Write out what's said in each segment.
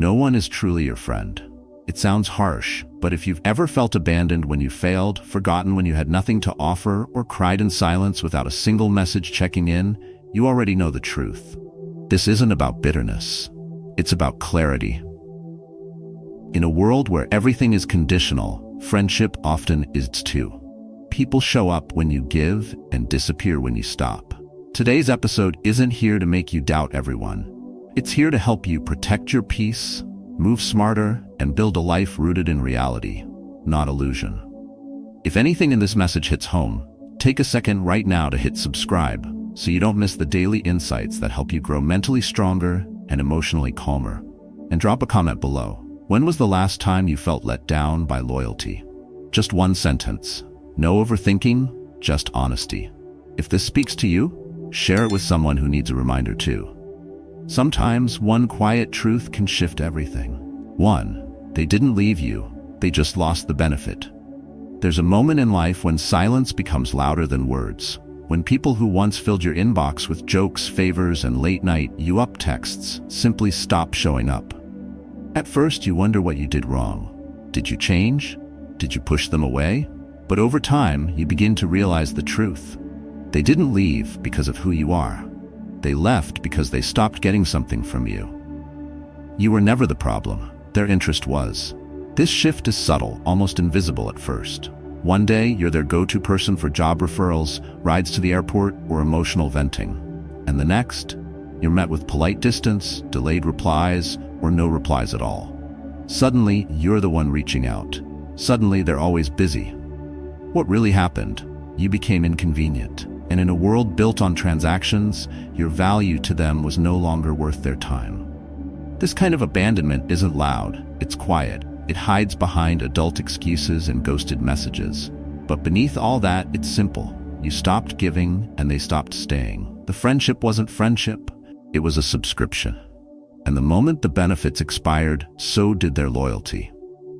No one is truly your friend. It sounds harsh, but if you've ever felt abandoned when you failed, forgotten when you had nothing to offer, or cried in silence without a single message checking in, you already know the truth. This isn't about bitterness. It's about clarity. In a world where everything is conditional, friendship often is too. People show up when you give and disappear when you stop. Today's episode isn't here to make you doubt everyone. It's here to help you protect your peace, move smarter, and build a life rooted in reality, not illusion. If anything in this message hits home, take a second right now to hit subscribe so you don't miss the daily insights that help you grow mentally stronger and emotionally calmer. And drop a comment below. When was the last time you felt let down by loyalty? Just one sentence. No overthinking, just honesty. If this speaks to you, share it with someone who needs a reminder too. Sometimes one quiet truth can shift everything. 1. They didn't leave you, they just lost the benefit. There's a moment in life when silence becomes louder than words. When people who once filled your inbox with jokes, favors, and late-night you-up texts simply stop showing up. At first you wonder what you did wrong. Did you change? Did you push them away? But over time, you begin to realize the truth. They didn't leave because of who you are. They left because they stopped getting something from you. You were never the problem. Their interest was. This shift is subtle, almost invisible at first. One day, you're their go-to person for job referrals, rides to the airport, or emotional venting. And the next, you're met with polite distance, delayed replies, or no replies at all. Suddenly, you're the one reaching out. Suddenly, they're always busy. What really happened? You became inconvenient. And in a world built on transactions, your value to them was no longer worth their time. This kind of abandonment isn't loud, it's quiet. It hides behind adult excuses and ghosted messages. But beneath all that, it's simple. You stopped giving and they stopped staying. The friendship wasn't friendship, it was a subscription. And the moment the benefits expired, so did their loyalty.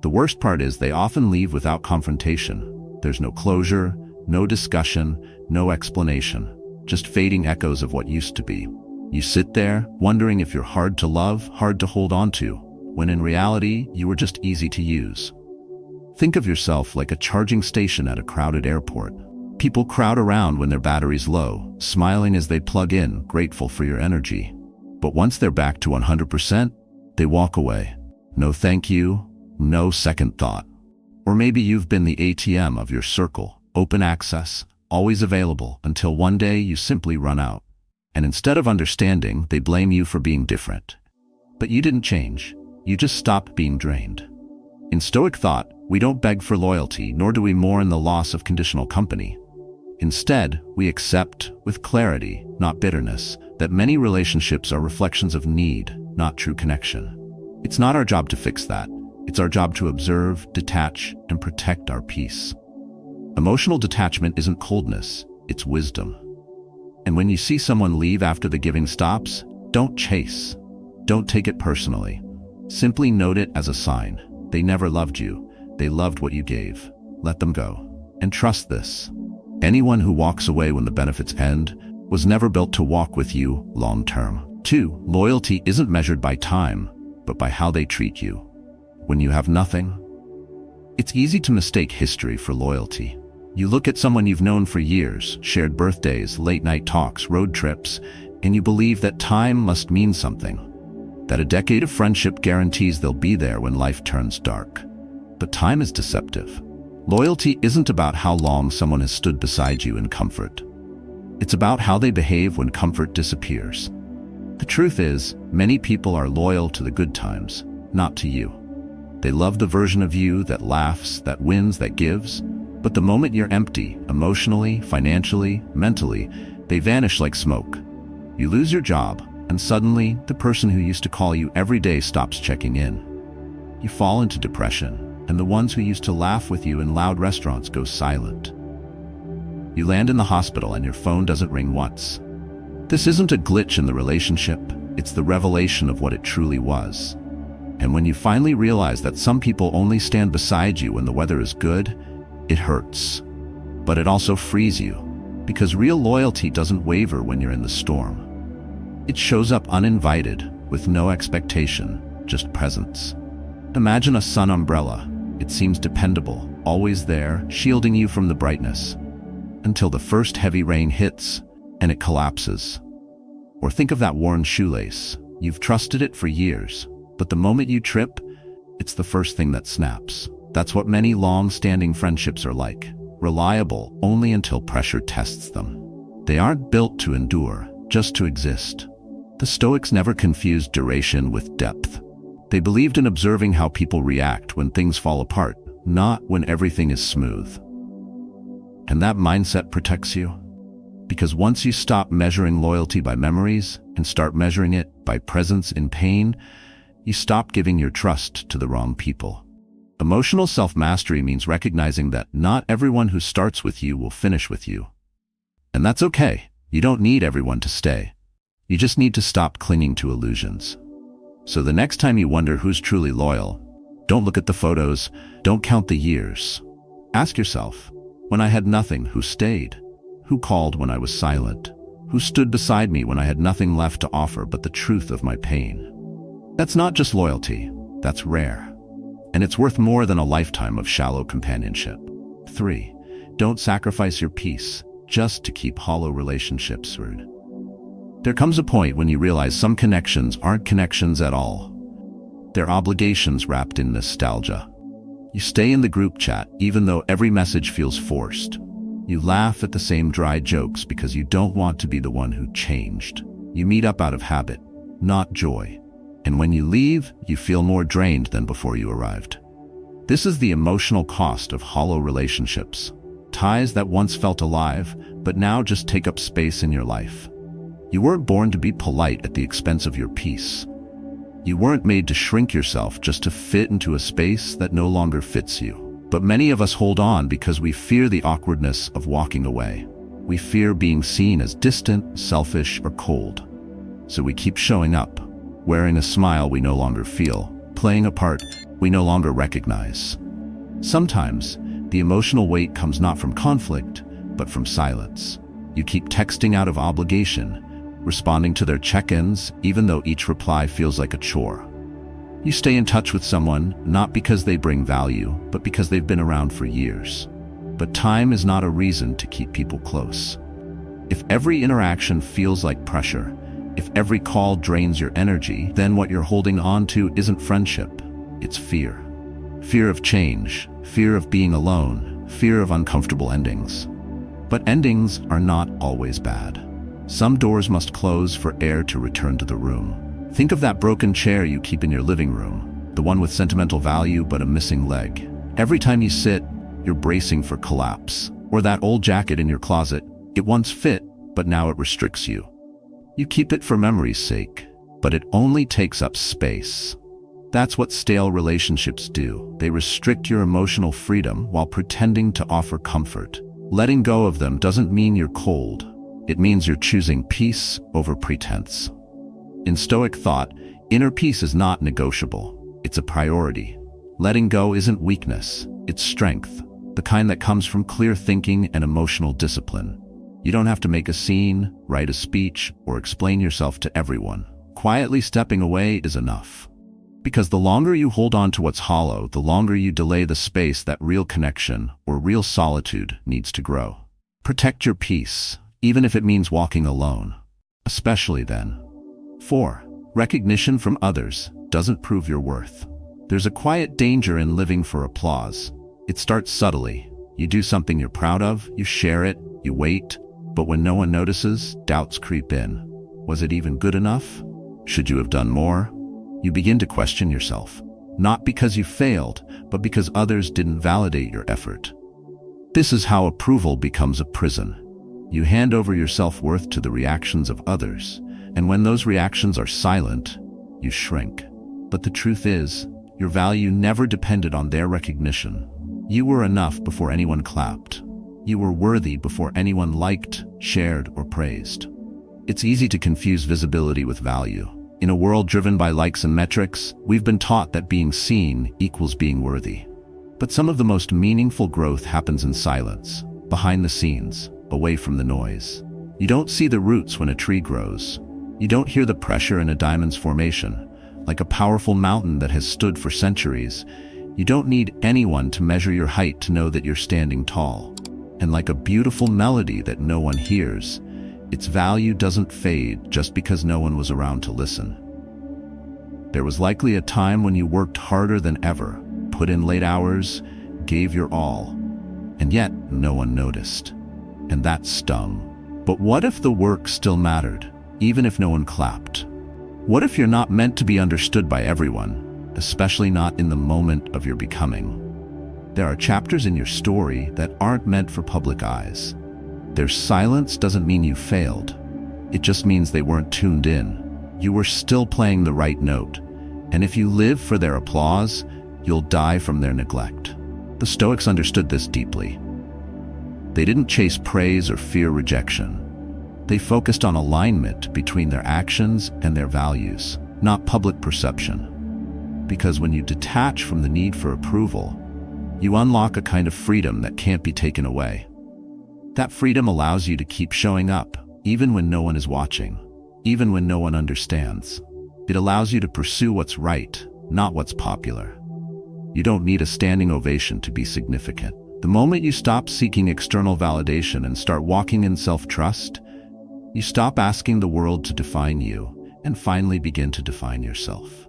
The worst part is they often leave without confrontation. There's no closure, no discussion, no explanation, just fading echoes of what used to be. You sit there, wondering if you're hard to love, hard to hold on to, when in reality, you were just easy to use. Think of yourself like a charging station at a crowded airport. People crowd around when their battery's low, smiling as they plug in, grateful for your energy. But once they're back to 100%, they walk away. No thank you, no second thought. Or maybe you've been the ATM of your circle, open access, always available, until one day you simply run out. And instead of understanding, they blame you for being different. But you didn't change. You just stopped being drained. In Stoic thought, we don't beg for loyalty, nor do we mourn the loss of conditional company. Instead, we accept, with clarity, not bitterness, that many relationships are reflections of need, not true connection. It's not our job to fix that. It's our job to observe, detach, and protect our peace. Emotional detachment isn't coldness, it's wisdom. And when you see someone leave after the giving stops, don't chase. Don't take it personally. Simply note it as a sign. They never loved you. They loved what you gave. Let them go. And trust this. Anyone who walks away when the benefits end was never built to walk with you long term. 2. Loyalty isn't measured by time, but by how they treat you. When you have nothing, it's easy to mistake history for loyalty. You look at someone you've known for years, shared birthdays, late-night talks, road trips, and you believe that time must mean something. That a decade of friendship guarantees they'll be there when life turns dark. But time is deceptive. Loyalty isn't about how long someone has stood beside you in comfort. It's about how they behave when comfort disappears. The truth is, many people are loyal to the good times, not to you. They love the version of you that laughs, that wins, that gives. But the moment you're empty, emotionally, financially, mentally, they vanish like smoke. You lose your job, and suddenly, the person who used to call you every day stops checking in. You fall into depression, and the ones who used to laugh with you in loud restaurants go silent. You land in the hospital and your phone doesn't ring once. This isn't a glitch in the relationship, it's the revelation of what it truly was. And when you finally realize that some people only stand beside you when the weather is good, it hurts. But it also frees you, because real loyalty doesn't waver when you're in the storm. It shows up uninvited, with no expectation, just presence. Imagine a sun umbrella. It seems dependable, always there, shielding you from the brightness, until the first heavy rain hits and it collapses. Or think of that worn shoelace. You've trusted it for years, but the moment you trip, it's the first thing that snaps. That's what many long-standing friendships are like, reliable only until pressure tests them. They aren't built to endure, just to exist. The Stoics never confused duration with depth. They believed in observing how people react when things fall apart, not when everything is smooth. And that mindset protects you. Because once you stop measuring loyalty by memories and start measuring it by presence in pain, you stop giving your trust to the wrong people. Emotional self-mastery means recognizing that not everyone who starts with you will finish with you. And that's okay. You don't need everyone to stay. You just need to stop clinging to illusions. So the next time you wonder who's truly loyal, don't look at the photos, don't count the years. Ask yourself, when I had nothing, who stayed? Who called when I was silent? Who stood beside me when I had nothing left to offer but the truth of my pain? That's not just loyalty, that's rare. And it's worth more than a lifetime of shallow companionship. 3. Don't sacrifice your peace just to keep hollow relationships rude. There comes a point when you realize some connections aren't connections at all. They're obligations wrapped in nostalgia. You stay in the group chat even though every message feels forced. You laugh at the same dry jokes because you don't want to be the one who changed. You meet up out of habit, not joy. And when you leave, you feel more drained than before you arrived. This is the emotional cost of hollow relationships. Ties that once felt alive, but now just take up space in your life. You weren't born to be polite at the expense of your peace. You weren't made to shrink yourself just to fit into a space that no longer fits you. But many of us hold on because we fear the awkwardness of walking away. We fear being seen as distant, selfish, or cold. So we keep showing up, wearing a smile we no longer feel, playing a part we no longer recognize. Sometimes, the emotional weight comes not from conflict, but from silence. You keep texting out of obligation, responding to their check-ins even though each reply feels like a chore. You stay in touch with someone not because they bring value, but because they've been around for years. But time is not a reason to keep people close. If every interaction feels like pressure, if every call drains your energy, then what you're holding on to isn't friendship, it's fear. Fear of change, fear of being alone, fear of uncomfortable endings. But endings are not always bad. Some doors must close for air to return to the room. Think of that broken chair you keep in your living room, the one with sentimental value but a missing leg. Every time you sit, you're bracing for collapse. Or that old jacket in your closet, it once fit, but now it restricts you. You keep it for memory's sake, but it only takes up space. That's what stale relationships do. They restrict your emotional freedom while pretending to offer comfort. Letting go of them doesn't mean you're cold. It means you're choosing peace over pretense. In Stoic thought, inner peace is not negotiable. It's a priority. Letting go isn't weakness, it's strength, the kind that comes from clear thinking and emotional discipline. You don't have to make a scene, write a speech, or explain yourself to everyone. Quietly stepping away is enough. Because the longer you hold on to what's hollow, the longer you delay the space that real connection or real solitude needs to grow. Protect your peace, even if it means walking alone, especially then. 4. Recognition from others doesn't prove your worth. There's a quiet danger in living for applause. It starts subtly. You do something you're proud of, you share it, you wait, but when no one notices, doubts creep in. Was it even good enough? Should you have done more? You begin to question yourself, not because you failed, but because others didn't validate your effort. This is how approval becomes a prison. You hand over your self-worth to the reactions of others, and when those reactions are silent, you shrink. But the truth is, your value never depended on their recognition. You were enough before anyone clapped. You were worthy before anyone liked, shared, or praised. It's easy to confuse visibility with value. In a world driven by likes and metrics, we've been taught that being seen equals being worthy. But some of the most meaningful growth happens in silence, behind the scenes, away from the noise. You don't see the roots when a tree grows. You don't hear the pressure in a diamond's formation, like a powerful mountain that has stood for centuries. You don't need anyone to measure your height to know that you're standing tall. And like a beautiful melody that no one hears, its value doesn't fade just because no one was around to listen. There was likely a time when you worked harder than ever, put in late hours, gave your all, and yet no one noticed. And that stung. But what if the work still mattered, even if no one clapped? What if you're not meant to be understood by everyone, especially not in the moment of your becoming? There are chapters in your story that aren't meant for public eyes. Their silence doesn't mean you failed. It just means they weren't tuned in. You were still playing the right note. And if you live for their applause, you'll die from their neglect. The Stoics understood this deeply. They didn't chase praise or fear rejection. They focused on alignment between their actions and their values, not public perception. Because when you detach from the need for approval, you unlock a kind of freedom that can't be taken away. That freedom allows you to keep showing up, even when no one is watching, even when no one understands. It allows you to pursue what's right, not what's popular. You don't need a standing ovation to be significant. The moment you stop seeking external validation and start walking in self-trust, you stop asking the world to define you and finally begin to define yourself.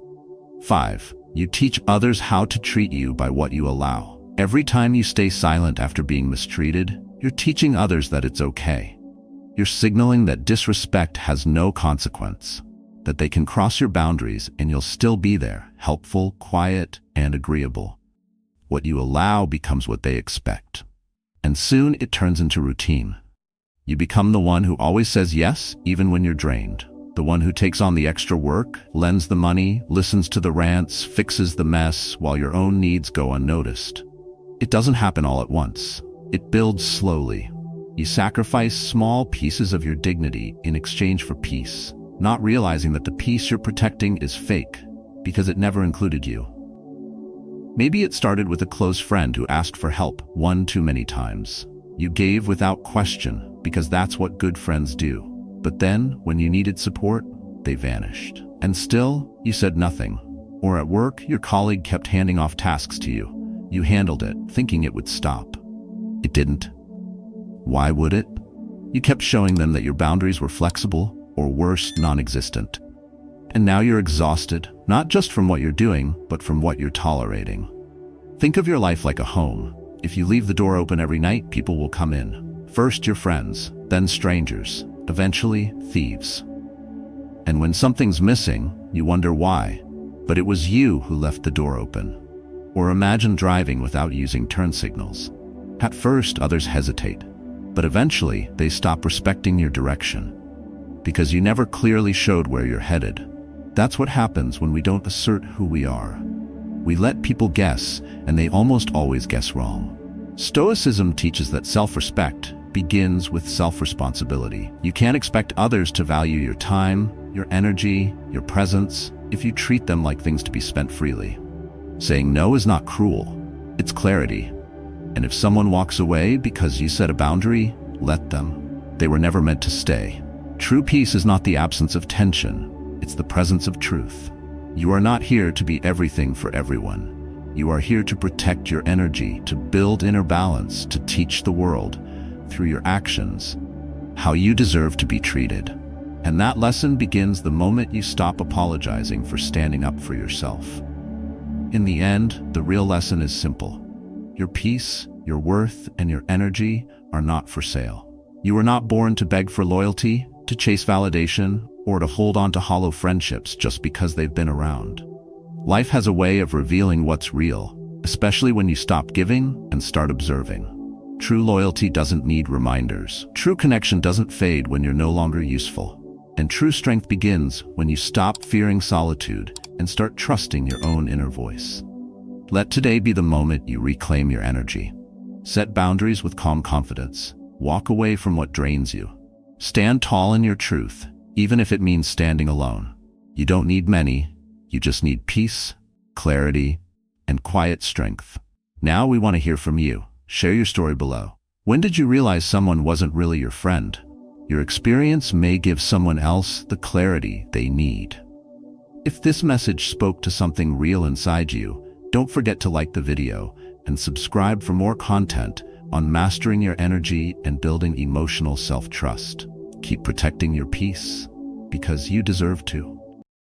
5. You teach others how to treat you by what you allow. Every time you stay silent after being mistreated, you're teaching others that it's okay. You're signaling that disrespect has no consequence, that they can cross your boundaries and you'll still be there, helpful, quiet, and agreeable. What you allow becomes what they expect. And soon it turns into routine. You become the one who always says yes, even when you're drained. The one who takes on the extra work, lends the money, listens to the rants, fixes the mess, while your own needs go unnoticed. It doesn't happen all at once. It builds slowly. You sacrifice small pieces of your dignity in exchange for peace, not realizing that the peace you're protecting is fake, because it never included you. Maybe it started with a close friend who asked for help one too many times. You gave without question, because that's what good friends do. But then, when you needed support, they vanished. And still, you said nothing. Or at work, your colleague kept handing off tasks to you. You handled it, thinking it would stop. It didn't. Why would it? You kept showing them that your boundaries were flexible, or worse, non-existent. And now you're exhausted, not just from what you're doing, but from what you're tolerating. Think of your life like a home. If you leave the door open every night, people will come in. First your friends, then strangers, eventually thieves. And when something's missing, you wonder why. But it was you who left the door open. Or imagine driving without using turn signals. At first, others hesitate, but eventually they stop respecting your direction, because you never clearly showed where you're headed. That's what happens when we don't assert who we are. We let people guess, and they almost always guess wrong. Stoicism teaches that self-respect begins with self-responsibility. You can't expect others to value your time, your energy, your presence, if you treat them like things to be spent freely. Saying no is not cruel, it's clarity. And if someone walks away because you set a boundary, let them. They were never meant to stay. True peace is not the absence of tension, it's the presence of truth. You are not here to be everything for everyone. You are here to protect your energy, to build inner balance, to teach the world, through your actions, how you deserve to be treated. And that lesson begins the moment you stop apologizing for standing up for yourself. In the end, the real lesson is simple. Your peace, your worth, and your energy are not for sale. You were not born to beg for loyalty, to chase validation, or to hold on to hollow friendships just because they've been around. Life has a way of revealing what's real, especially when you stop giving and start observing. True loyalty doesn't need reminders. True connection doesn't fade when you're no longer useful. And true strength begins when you stop fearing solitude and start trusting your own inner voice. Let today be the moment you reclaim your energy. Set boundaries with calm confidence. Walk away from what drains you. Stand tall in your truth, even if it means standing alone. You don't need many, you just need peace, clarity, and quiet strength. Now we want to hear from you. Share your story below. When did you realize someone wasn't really your friend? Your experience may give someone else the clarity they need. If this message spoke to something real inside you, don't forget to like the video and subscribe for more content on mastering your energy and building emotional self-trust. Keep protecting your peace, because you deserve to.